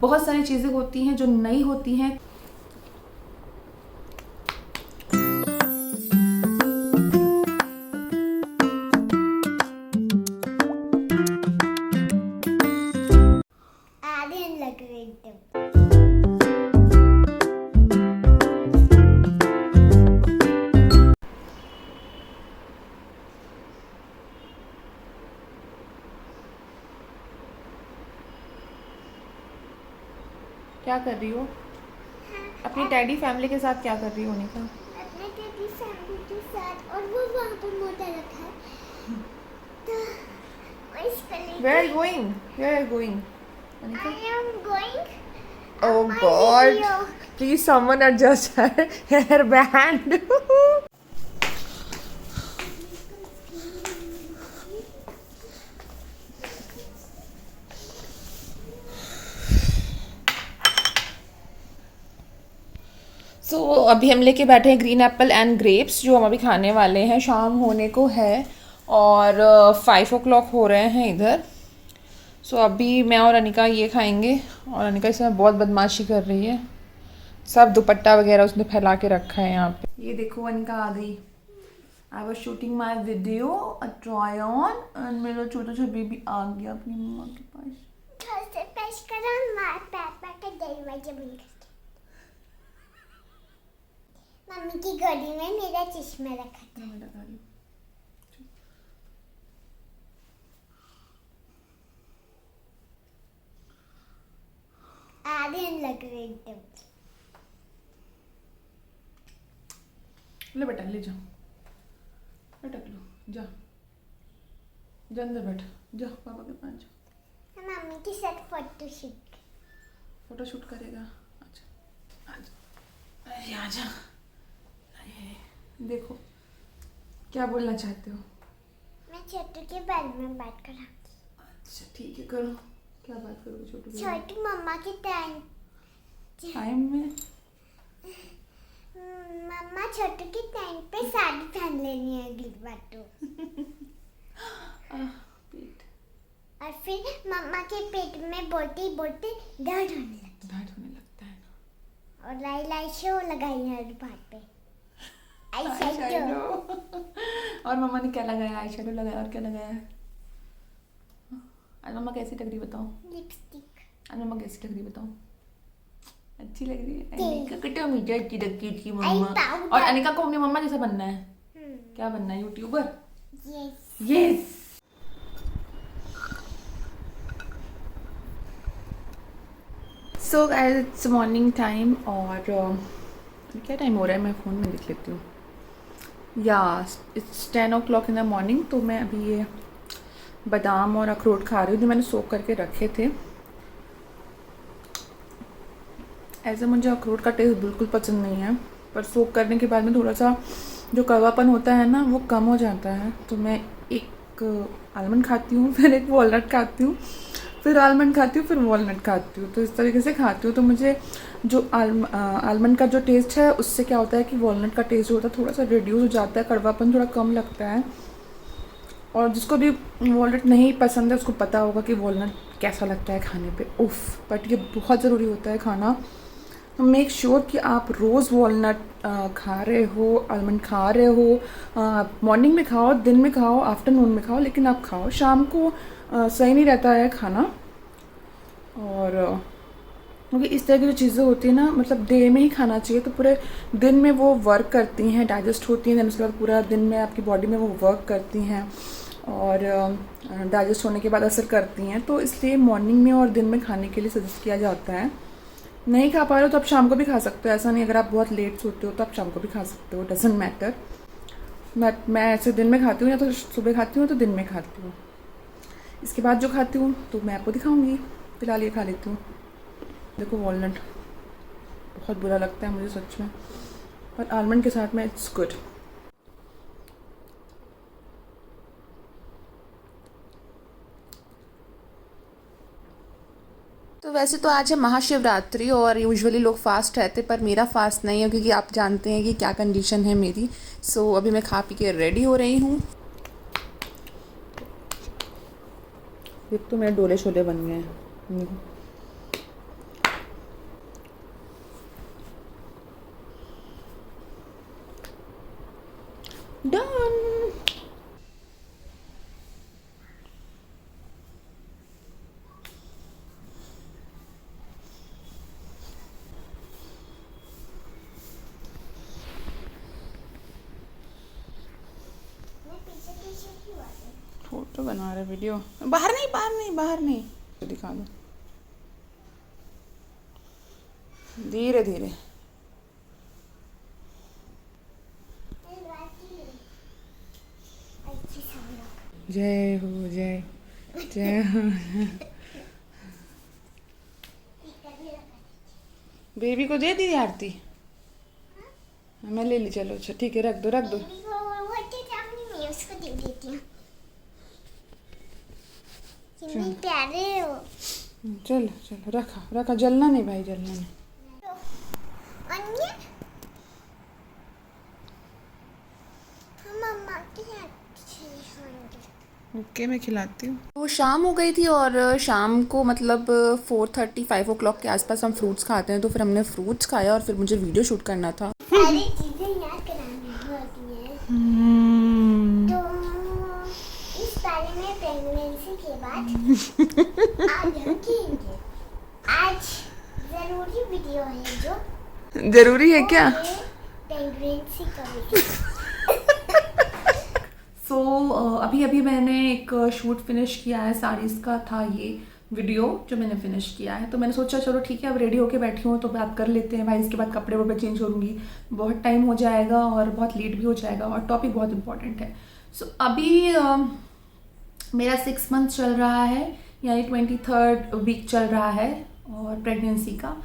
बहुत सारी चीज़ें होती हैं जो नई होती हैं। आर्यन लग रही एकदम। क्या कर रही हो? अपनी डैडी फैमिली के साथ क्या कर रही हो निका? अपने टेडी फैमिली के साथ, और वो वहाँ पे मोटा रखा है तो इसको लेके Where are you going? Where are you going? Anika? I am going Oh my God! video. Please, someone adjust her hairband. अभी हम लेके बैठे हैं ग्रीन एप्पल एंड ग्रेप्स, जो हम अभी खाने वाले हैं। शाम होने को है और 5 o'clock हो रहे हैं इधर। अभी मैं और अनिका ये खाएंगे, और अनिका इसमें बहुत बदमाशी कर रही है। सब दुपट्टा वगैरह उसने फैला के रखा है यहाँ पे। ये देखो अनिका आ गई। I was shooting my video a try on, and मेरा छोटा छोटा बेबी आ गया अपनी मम्मा के पास। घर से पेश करा मार पापा के दरवाजे बंद करके। मम्मी की गोदी में मेरा चश्मा रखा था। मैं लगा रही हूँ। आर्यन लग रही एकदम। ले बेटा ले जाओ, लटक लो, जा जा अंदर बैठ, जा पापा के पास जा। मम्मी के साथ फोटो शूट करेगा। अच्छा आजा, अरे आजा। देखो क्या बोलना चाहते हो? मैं छोटू के बारे में बात कर रहा हूँ। अच्छा ठीक है, करो। क्या बात करोगे छोटू के? छोटू मम्मा के टाइम में मम्मा छोटू के टाइम पे साड़ी पहन लेनी है अगली बार तो। पेट और फिर मम्मा के पेट में बोलते बोलते दर्द होने लगता है ना। और लाइलाइशो लगाई है बात पे। और मम्मा ने क्या लगाया? आई शेडो लगाया, और क्या लगाया है? आज मम्मा कैसी लग रही बताओ? लिपस्टिक। आज मम्मा कैसी लग रही बताओ? अच्छी लग रही है। अनिका कितना मीठा अच्छी लगती थी मम्मा। और अनिका को अपनी मम्मा जैसा बनना है। क्या बनना है? YouTuber. Yes. So guys it's morning time, और क्या टाइम हो रहा है मैं फ़ोन में देख लेती हूँ। या it's 10 o'clock in the morning. तो मैं अभी ये बादाम और अखरोट खा रही हूँ जो मैंने सोक करके रखे थे। ऐसे मुझे अखरोट का टेस्ट बिल्कुल पसंद नहीं है, पर सोक करने के बाद में थोड़ा सा जो कड़वापन होता है ना वो कम हो जाता है। तो मैं एक आलमंड खाती हूँ, फिर एक वॉलनट खाती हूँ, फिर आलमंड खाती हूँ, फिर वॉलनट खाती हूँ। तो इस तरीके से खाती हूँ। तो मुझे जो आलमंड का जो टेस्ट है उससे क्या होता है कि वॉलनट का टेस्ट जो होता है थोड़ा सा रिड्यूस हो जाता है, कड़वापन थोड़ा कम लगता है। और जिसको भी वॉलनट नहीं पसंद है उसको पता होगा कि वॉलनट कैसा लगता है खाने पे। उफ़, बट ये बहुत ज़रूरी होता है खाना। तो मेक श्योर कि आप रोज़ वॉलनट खा रहे हो, आलमंड खा रहे हो। मॉर्निंग में खाओ, दिन में खाओ, आफ्टरनून में खाओ, लेकिन आप खाओ। शाम को सही नहीं रहता है खाना। और क्योंकि इस तरह की जो चीज़ें होती हैं ना, मतलब डे में ही खाना चाहिए, तो पूरे दिन में वो वर्क करती हैं, डाइजेस्ट होती हैं। देन उसके बाद पूरा दिन में आपकी बॉडी में वो वर्क करती हैं और डाइजेस्ट होने के बाद असर करती हैं। तो इसलिए मॉर्निंग में और दिन में खाने के लिए सजेस्ट किया जाता है। नहीं खा पा रहे हो तो आप शाम को भी खा सकते हो, ऐसा नहीं। अगर आप बहुत लेट सोते हो तो आप शाम को भी खा सकते हो, डजेंट मैटर। मैं ऐसे दिन में खाती हूँ, या तो सुबह खाती हूँ तो दिन में खाती हूँ। इसके बाद जो खाती हूँ तो मैं आपको दिखाऊंगी। फिलहाल ये खा लेती हूँ। देखो वॉलनट बहुत बुरा लगता है मुझे सच में, पर आलमंड के साथ में इट्स गुड। तो वैसे तो आज है महाशिवरात्रि और यूजुअली लोग फास्ट रहते, पर मेरा फास्ट नहीं है क्योंकि आप जानते हैं कि क्या कंडीशन है मेरी। सो अभी मैं खा पी के रेडी हो रही हूँ। एक तो मेरे डोले शोले बन गए हैं। डन। मैं पीछे पीछे क्यों आ गई? फोटो बना रहे वीडियो। बाहर नहीं, बाहर नहीं, बाहर नहीं, दिखा दो धीरे धीरे। मैं बाकी अच्छी सब लोग जय हो, जय जय हो। करने लगा। बेबी को दे दी आरती। मैं ले ली, चलो अच्छा ठीक है, रख दो रख दो। बेबी को वो अच्छे सामने मैं उसको दे देती हूँ। कितने प्यारे हो। चलो चलो, रखा रखा, जलना नहीं भाई, जलना नहीं। अन्य हम मम्मा के साथ खाएंगे। ओके, मैं खिलाती हूँ। वो शाम हो गई थी और शाम को मतलब 4:30 5 o'clock के आसपास हम फ्रूट्स खाते हैं, तो फिर हमने फ्रूट्स खाया और फिर मुझे वीडियो शूट करना था। सारी चीजें याद करानी होती हैं। तो इस बारे में प्रेगनेंसी के बाद आज हम खेलेंगे। आज जरूरी वीडियो है जो जरूरी है क्या? प्रेगनेंसी का वीडियो। अभी अभी मैंने एक शूट फिनिश किया है, साड़ीज़ का था ये वीडियो जो मैंने फिनिश किया है। तो मैंने सोचा चलो ठीक है, अब रेडी होके बैठी हूँ तो बात कर लेते हैं भाई। इसके बाद कपड़े वपड़े चेंज करूँगी, बहुत टाइम हो जाएगा और बहुत लेट भी हो जाएगा और टॉपिक बहुत इंपॉर्टेंट है। अभी मेरा 6 मंथ चल रहा है, यानी 23rd वीक चल रहा है और प्रेगनेंसी का।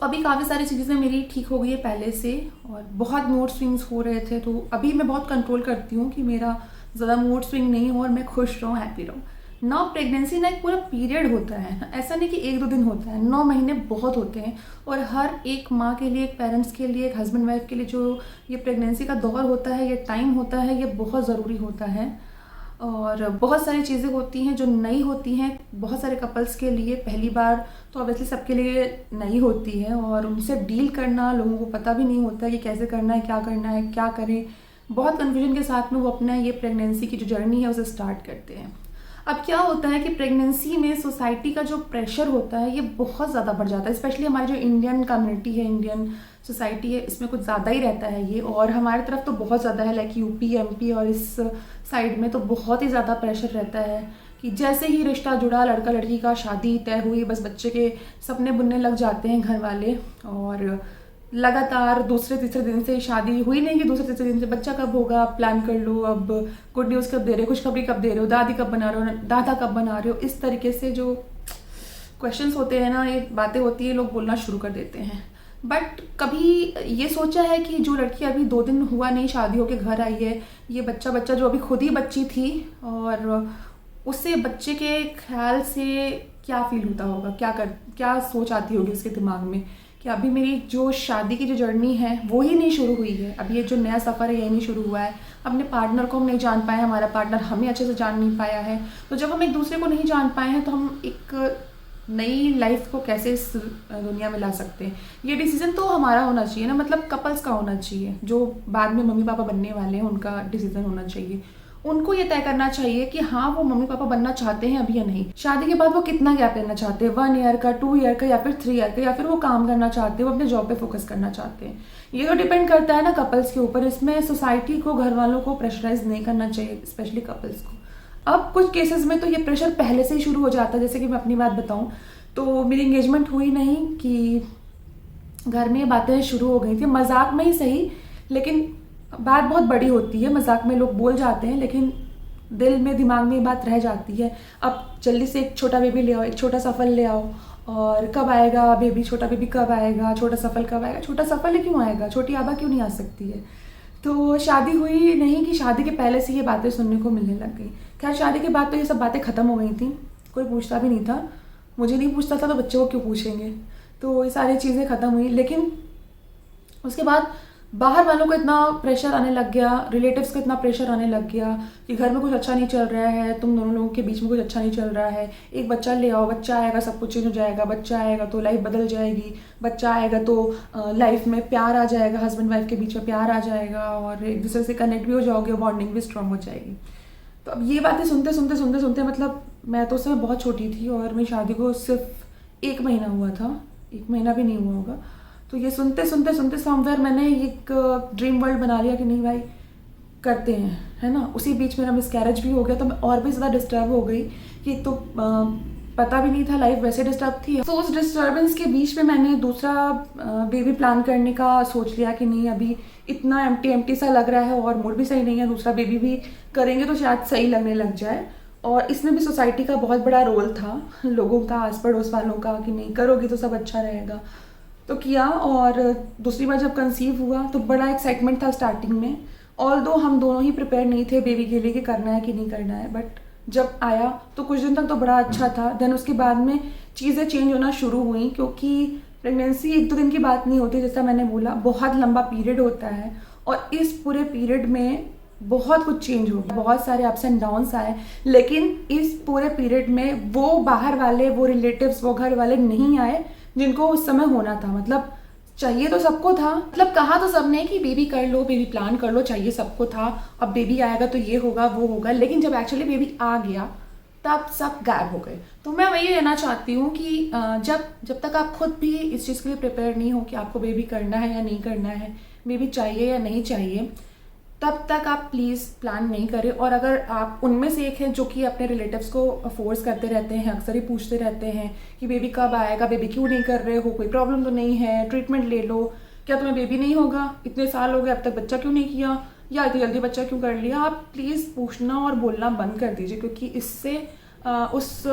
अभी काफ़ी सारी चीज़ें मेरी ठीक हो गई है पहले से, और बहुत मूड स्विंग्स हो रहे थे, तो अभी मैं बहुत कंट्रोल करती हूँ कि मेरा ज़्यादा मूड स्विंग नहीं हो और मैं खुश रहूँ, हैप्पी रहूँ ना। प्रेगनेंसी ना एक पूरा पीरियड होता है, ऐसा नहीं कि 1-2 दिन होता है, 9 महीने बहुत होते हैं। और हर एक माँ के लिए, एक पेरेंट्स के लिए, एक हस्बैंड वाइफ के लिए जो ये प्रेगनेंसी का दौर होता है, ये टाइम होता है, ये बहुत ज़रूरी होता है। और बहुत सारी चीज़ें होती हैं जो नई होती हैं बहुत सारे कपल्स के लिए, पहली बार तो ऑब्वियसली सबके लिए नई होती है, और उनसे डील करना लोगों को पता भी नहीं होता है कि कैसे करना है, क्या करें। बहुत कन्फ्यूजन के साथ में वो अपना ये प्रेगनेंसी की जो जर्नी है उसे स्टार्ट करते हैं। अब क्या होता है कि प्रेगनेंसी में सोसाइटी का जो प्रेशर होता है ये बहुत ज़्यादा बढ़ जाता है, स्पेशली हमारी जो इंडियन कम्युनिटी है, इंडियन सोसाइटी है, इसमें कुछ ज़्यादा ही रहता है ये। और हमारी तरफ तो बहुत ज़्यादा है, लाइक यूपी एमपी और इस साइड में तो बहुत ही ज़्यादा प्रेशर रहता है कि जैसे ही रिश्ता जुड़ा, लड़का लड़की का शादी तय हुई, बस बच्चे के सपने बुनने लग जाते हैं घर वाले। और लगातार दूसरे तीसरे दिन से शादी हुई नहीं कि दूसरे तीसरे दिन से बच्चा कब होगा, प्लान कर लो, अब गुड न्यूज़ कब दे रहे हो, खुशखबरी कब दे रहे हो, दादी कब बना रहे हो, दादा कब बना रहे हो। इस तरीके से जो क्वेश्चंस होते हैं ना, ये बातें होती है, लोग बोलना शुरू कर देते हैं। बट कभी ये सोचा है कि जो लड़की अभी 2 दिन हुआ नहीं शादी होके घर आई है, ये बच्चा जो अभी खुद ही बच्ची थी, और उससे बच्चे के ख्याल से क्या फील होता होगा, क्या सोच आती होगी उसके दिमाग में कि अभी मेरी जो शादी की जो जर्नी है वो ही नहीं शुरू हुई है, अभी ये जो नया सफ़र है ये नहीं शुरू हुआ है। अपने पार्टनर को हम नहीं जान पाए, हमारा पार्टनर हमें अच्छे से जान नहीं पाया है। तो जब हम एक दूसरे को नहीं जान पाए हैं तो हम एक नई लाइफ को कैसे इस दुनिया में ला सकते हैं। ये डिसीज़न तो हमारा होना चाहिए ना, मतलब कपल्स का होना चाहिए, जो बाद में मम्मी पापा बनने वाले हैं उनका डिसीज़न होना चाहिए। उनको ये तय करना चाहिए कि हाँ वो मम्मी पापा बनना चाहते हैं अभी या नहीं। शादी के बाद वो कितना गैप लेना चाहते हैं, 1 ईयर का, 2 ईयर का, या फिर 3 ईयर का, या फिर वो काम करना चाहते हैं, वो अपने जॉब पे फोकस करना चाहते हैं। ये तो डिपेंड करता है ना कपल्स के ऊपर। इसमें सोसाइटी को, घर वालों को प्रेशराइज नहीं करना चाहिए, स्पेशली कपल्स को। अब कुछ केसेस में तो ये प्रेशर पहले से ही शुरू हो जाता है। जैसे कि मैं अपनी बात बताऊँ तो मेरी एंगेजमेंट हुई नहीं कि घर में ये बातें शुरू हो गई थी, मजाक में ही सही, लेकिन बात बहुत बड़ी होती है। मजाक में लोग बोल जाते हैं लेकिन दिल में, दिमाग में ये बात रह जाती है। अब जल्दी से एक छोटा बेबी ले आओ, एक छोटा सफल ले आओ, और कब आएगा बेबी, छोटा बेबी कब आएगा, छोटा सफल कब आएगा। छोटा सफल ही क्यों आएगा, छोटी आबा क्यों नहीं आ सकती है। तो शादी हुई नहीं कि शादी के पहले से ये बातें सुनने को मिलने लग गई। खैर शादी के बाद तो ये सब बातें ख़त्म हो गई थी, कोई पूछता भी नहीं था, मुझे नहीं पूछता था तो बच्चे को क्यों पूछेंगे। तो ये सारी चीज़ें ख़त्म हुई। लेकिन उसके बाद बाहर वालों को इतना प्रेशर आने लग गया, रिलेटिव्स को इतना प्रेशर आने लग गया कि घर में कुछ अच्छा नहीं चल रहा है, तुम दोनों लोगों के बीच में कुछ अच्छा नहीं चल रहा है, एक बच्चा ले आओ, बच्चा आएगा सब कुछ चेंज हो जाएगा, बच्चा आएगा तो लाइफ बदल जाएगी, बच्चा आएगा तो लाइफ में प्यार आ जाएगा, हस्बैंड वाइफ के बीच में प्यार आ जाएगा और एक दूसरे से कनेक्ट भी हो जाओगे, बॉन्डिंग भी स्ट्रांग हो जाएगी। तो अब ये बातें सुनते सुनते सुनते सुनते मतलब मैं तो उस समय बहुत छोटी थी और मेरी शादी को सिर्फ 1 महीना हुआ था, 1 महीना भी नहीं हुआ होगा। तो ये सुनते सुनते सुनते समवेयर मैंने एक ड्रीम वर्ल्ड बना लिया कि नहीं भाई करते हैं, है ना। उसी बीच मेरा मिसकैरेज भी हो गया तो मैं और भी ज़्यादा डिस्टर्ब हो गई कि तो पता भी नहीं था, लाइफ वैसे डिस्टर्ब थी। तो उस डिस्टर्बेंस के बीच में मैंने दूसरा बेबी प्लान करने का सोच लिया कि नहीं अभी इतना एम्प्टी सा लग रहा है और मूड भी सही नहीं है, दूसरा बेबी भी करेंगे तो शायद सही लगने लग जाए। और इसमें भी सोसाइटी का बहुत बड़ा रोल था, लोगों का, आस पड़ोस वालों का कि नहीं करोगी तो सब अच्छा रहेगा। तो किया और दूसरी बार जब कंसीव हुआ तो बड़ा एक्साइटमेंट था स्टार्टिंग में, ऑल्दो हम दोनों ही प्रिपेयर नहीं थे बेबी के लिए कि करना है कि नहीं करना है। बट जब आया तो कुछ दिन तक तो बड़ा अच्छा था। देन उसके बाद में चीज़ें चेंज होना शुरू हुई क्योंकि प्रेगनेंसी 1-2 दिन की बात नहीं होती, जैसा मैंने बोला बहुत लंबा पीरियड होता है और इस पूरे पीरियड में बहुत कुछ चेंज हो गया, बहुत सारे अप्स एंड डाउन्स आए। लेकिन इस पूरे पीरियड में वो बाहर वाले, वो रिलेटिव्स, वो घर वाले नहीं आए जिनको उस समय होना था। मतलब चाहिए तो सबको था, मतलब कहा तो सबने कि बेबी कर लो, बेबी प्लान कर लो, चाहिए सबको था, अब बेबी आएगा तो ये होगा वो होगा। लेकिन जब एक्चुअली बेबी आ गया तब सब गायब हो गए। तो मैं वही कहना चाहती हूँ कि जब तक आप खुद भी इस चीज़ के लिए प्रिपेयर नहीं हो कि आपको बेबी करना है या नहीं करना है, बेबी चाहिए या नहीं चाहिए, तब तक आप प्लीज़ प्लान नहीं करें। और अगर आप उनमें से एक हैं जो कि अपने रिलेटिव्स को फोर्स करते रहते हैं, अक्सर ही पूछते रहते हैं कि बेबी कब आएगा, बेबी क्यों नहीं कर रहे हो, कोई प्रॉब्लम तो नहीं है, ट्रीटमेंट ले लो, क्या तुम्हें बेबी नहीं होगा, इतने साल हो गए अब तक बच्चा क्यों नहीं किया, या इतनी जल्दी बच्चा क्यों कर लिया, आप प्लीज़ पूछना और बोलना बंद कर दीजिए। क्योंकि इससे उस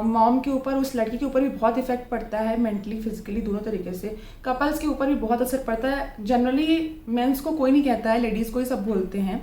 मॉम के ऊपर, उस लड़की के ऊपर भी बहुत इफेक्ट पड़ता है, मेंटली फिजिकली दोनों तरीके से। कपल्स के ऊपर भी बहुत असर पड़ता है। जनरली मेंस को कोई नहीं कहता है, लेडीज़ को ही सब बोलते हैं।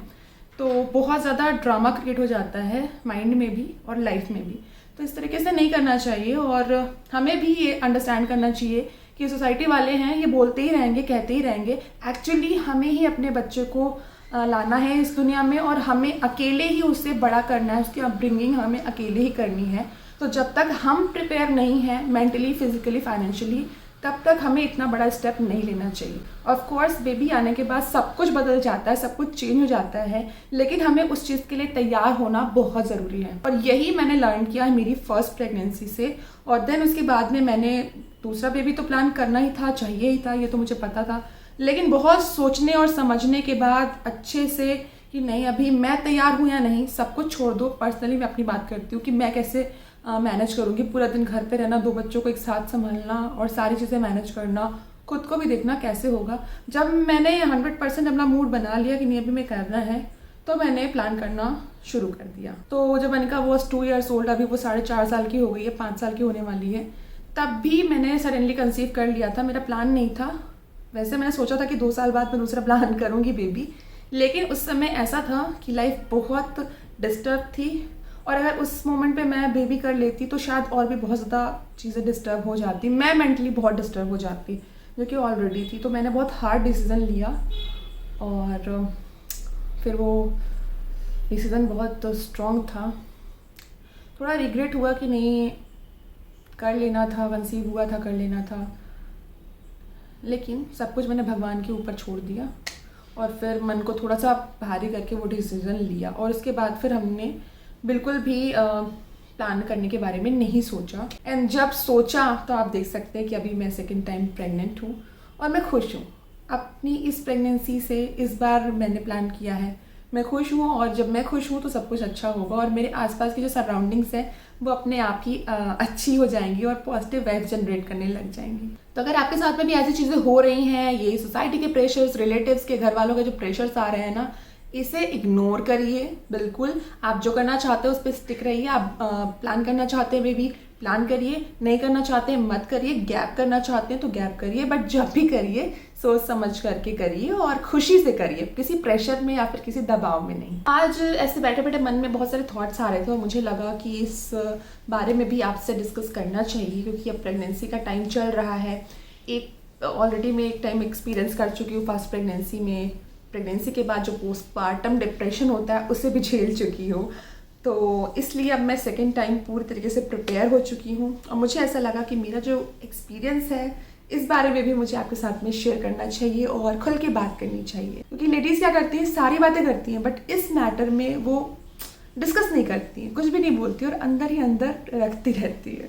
तो बहुत ज़्यादा ड्रामा क्रिएट हो जाता है माइंड में भी और लाइफ में भी। तो इस तरीके से नहीं करना चाहिए और हमें भी ये अंडरस्टैंड करना चाहिए कि सोसाइटी वाले हैं, ये बोलते ही रहेंगे, कहते ही रहेंगे। एक्चुअली हमें ही अपने बच्चे को लाना है इस दुनिया में और हमें अकेले ही उससे बड़ा करना है, उसकी अपब्रिंगिंग हमें अकेले ही करनी है। तो जब तक हम प्रिपेयर नहीं हैं मेंटली, फिजिकली, फाइनेंशियली, तब तक हमें इतना बड़ा स्टेप नहीं लेना चाहिए। ऑफ कोर्स बेबी आने के बाद सब कुछ बदल जाता है, सब कुछ चेंज हो जाता है, लेकिन हमें उस चीज़ के लिए तैयार होना बहुत ज़रूरी है। और यही मैंने लर्न किया है मेरी फर्स्ट प्रेगनेंसी से। और देन उसके बाद में मैंने दूसरा बेबी तो प्लान करना ही था, चाहिए ही था, ये तो मुझे पता था। लेकिन बहुत सोचने और समझने के बाद अच्छे से कि नहीं अभी मैं तैयार हूँ या नहीं, सब कुछ छोड़ दो। पर्सनली मैं अपनी बात करती हूँ कि मैं कैसे मैनेज करूँगी, पूरा दिन घर पे रहना, 2 बच्चों को एक साथ संभालना और सारी चीज़ें मैनेज करना, खुद को भी देखना कैसे होगा। जब मैंने 100% अपना मूड बना लिया कि नहीं अभी मैं करना है, तो मैंने प्लान करना शुरू कर दिया। तो जब मैंने कहा वो 2 years old, अभी वो 4.5 साल की हो गई है, 5 साल की होने वाली है, तब भी मैंने सडनली कंसीव कर लिया था। मेरा प्लान नहीं था, वैसे मैंने सोचा था कि 2 साल बाद मैं दूसरा प्लान करूँगी बेबी। लेकिन उस समय ऐसा था कि लाइफ बहुत डिस्टर्ब थी और अगर उस मोमेंट पे मैं बेबी कर लेती तो शायद और भी बहुत ज़्यादा चीज़ें डिस्टर्ब हो जाती, मैं मेंटली बहुत डिस्टर्ब हो जाती, जो कि ऑलरेडी थी। तो मैंने बहुत हार्ड डिसीज़न लिया और फिर वो डिसीज़न बहुत स्ट्रॉन्ग था। थोड़ा रिग्रेट हुआ कि नहीं कर लेना था, कंसीव हुआ था, कर लेना था, लेकिन सब कुछ मैंने भगवान के ऊपर छोड़ दिया और फिर मन को थोड़ा सा भारी करके वो डिसीज़न लिया। और उसके बाद फिर हमने बिल्कुल भी प्लान करने के बारे में नहीं सोचा। एंड जब सोचा तो आप देख सकते हैं कि अभी मैं 2nd टाइम प्रेग्नेंट हूँ और मैं खुश हूँ अपनी इस प्रेगनेंसी से। इस बार मैंने प्लान किया है, मैं खुश हूँ और जब मैं खुश हूँ तो सब कुछ अच्छा होगा और मेरे आसपास की जो सराउंडिंग्स हैं वो अपने आप ही अच्छी हो जाएंगी और पॉजिटिव वाइब्स जनरेट करने लग जाएंगी। तो अगर आपके साथ में भी ऐसी चीज़ें हो रही हैं, ये सोसाइटी के प्रेशर्स, रिलेटिव्स के, घर वालों के जो प्रेशर्स आ रहे हैं ना, इसे इग्नोर करिए बिल्कुल। आप जो करना चाहते हो उस पर स्टिक रहिए। आप प्लान करना चाहते हैं बेबी, प्लान करिए, नहीं करना चाहते हैं मत करिए, गैप करना चाहते हैं तो गैप करिए, बट जब भी करिए सोच समझ करके करिए और खुशी से करिए, किसी प्रेशर में या फिर किसी दबाव में नहीं। आज ऐसे बैठे बैठे मन में बहुत सारे थॉट्स आ रहे थे और मुझे लगा कि इस बारे में भी आपसे डिस्कस करना चाहिए क्योंकि अब प्रेगनेंसी का टाइम चल रहा है। एक ऑलरेडी मैं एक टाइम एक्सपीरियंस कर चुकी हूँ फर्स्ट प्रेगनेंसी में, प्रेगनेंसी के बाद जो पोस्टपार्टम डिप्रेशन होता है उसे भी झेल चुकी हूँ। तो इसलिए अब मैं सेकेंड टाइम पूरी तरीके से प्रिपेयर हो चुकी हूँ और मुझे ऐसा लगा कि मेरा जो एक्सपीरियंस है इस बारे में भी मुझे आपके साथ में शेयर करना चाहिए और खुल के बात करनी चाहिए, क्योंकि लेडीज़ क्या करती हैं, सारी बातें करती हैं बट इस मैटर में वो डिस्कस नहीं करती हैं, कुछ भी नहीं बोलती और अंदर ही अंदर रखती रहती है।